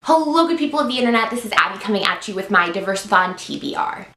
Hello good people of the internet, this is Abby coming at you with my DIVERSEATHON TBR.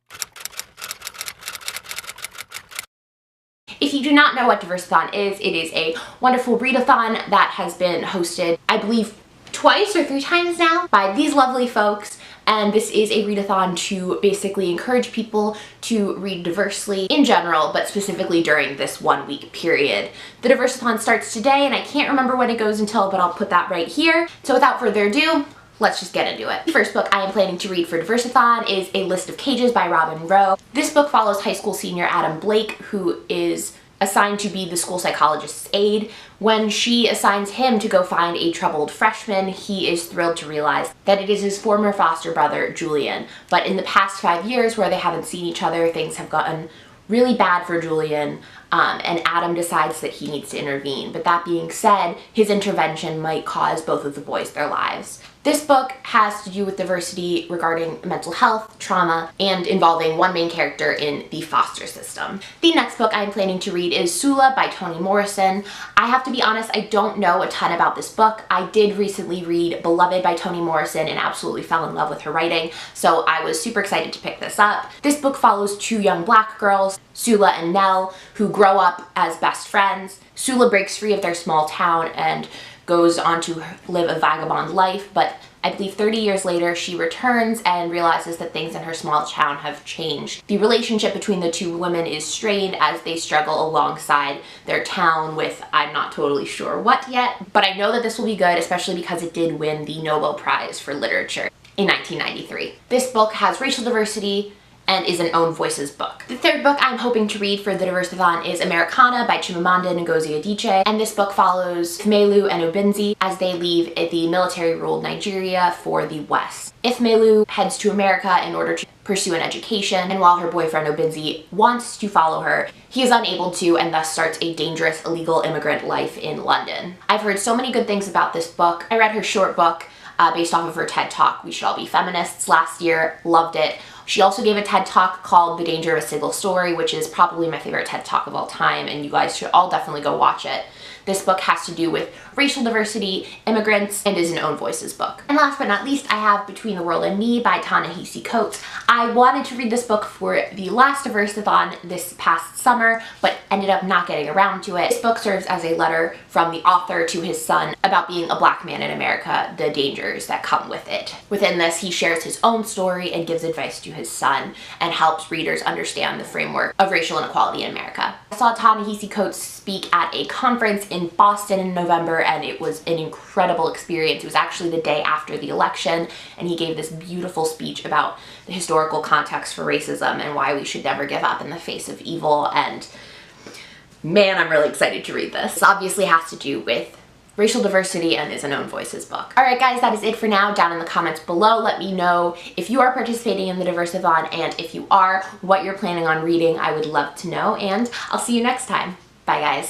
If you do not know what DIVERSEATHON is, it is a wonderful readathon that has been hosted, I believe, twice or 3 times now by these lovely folks. And this is a readathon to basically encourage people to read diversely in general, but specifically during this 1 week period. The DIVERSEATHON starts today and I can't remember when it goes until, but I'll put that right here. So without further ado, let's just get into it. The first book I am planning to read for DIVERSEATHON is A List of Cages by Robin Rowe. This book follows high school senior Adam Blake, who is assigned to be the school psychologist's aide. When she assigns him to go find a troubled freshman, he is thrilled to realize that it is his former foster brother, Julian. But in the past 5 years where they haven't seen each other, things have gotten really bad for Julian, and Adam decides that he needs to intervene. But that being said, his intervention might cause both of the boys their lives. This book has to do with diversity regarding mental health, trauma, and involving one main character in the foster system. The next book I'm planning to read is Sula by Toni Morrison. I have to be honest, I don't know a ton about this book. I did recently read Beloved by Toni Morrison and absolutely fell in love with her writing, so I was super excited to pick this up. This book follows 2 young black girls, Sula and Nell, who grow up as best friends. Sula breaks free of their small town and goes on to live a vagabond life, but I believe 30 years later she returns and realizes that things in her small town have changed. The relationship between the 2 women is strained as they struggle alongside their town with I'm not totally sure what yet, but I know that this will be good, especially because it did win the Nobel Prize for Literature in 1993. This book has racial diversity and is an Own Voices book. The third book I'm hoping to read for the DIVERSEATHON is Americana by Chimamanda Ngozi Adichie, and this book follows Ifemelu and Obinzi as they leave the military-ruled Nigeria for the West. Ifemelu heads to America in order to pursue an education, and while her boyfriend Obinzi wants to follow her, he is unable to and thus starts a dangerous illegal immigrant life in London. I've heard so many good things about this book. I read her short book based off of her TED Talk, We Should All Be Feminists, last year, loved it. She also gave a TED Talk called The Danger of a Single Story, which is probably my favorite TED Talk of all time, and you guys should all definitely go watch it. This book has to do with racial diversity, immigrants, and is an Own Voices book. And last but not least, I have Between the World and Me by Ta-Nehisi Coates. I wanted to read this book for the last DIVERSEATHON this past summer, but ended up not getting around to it. This book serves as a letter from the author to his son about being a black man in America, the dangers that come with it. Within this, he shares his own story and gives advice to his son and helps readers understand the framework of racial inequality in America. I saw Ta-Nehisi Coates speak at a conference in Boston in November, and it was an incredible experience. It was actually the day after the election, and he gave this beautiful speech about the historical context for racism and why we should never give up in the face of evil, and man, I'm really excited to read this. This obviously has to do with racial diversity and is an Own Voices book. Alright guys, that is it for now. Down in the comments below, let me know if you are participating in the DIVERSEATHON, and if you are, what you're planning on reading. I would love to know, and I'll see you next time. Bye guys.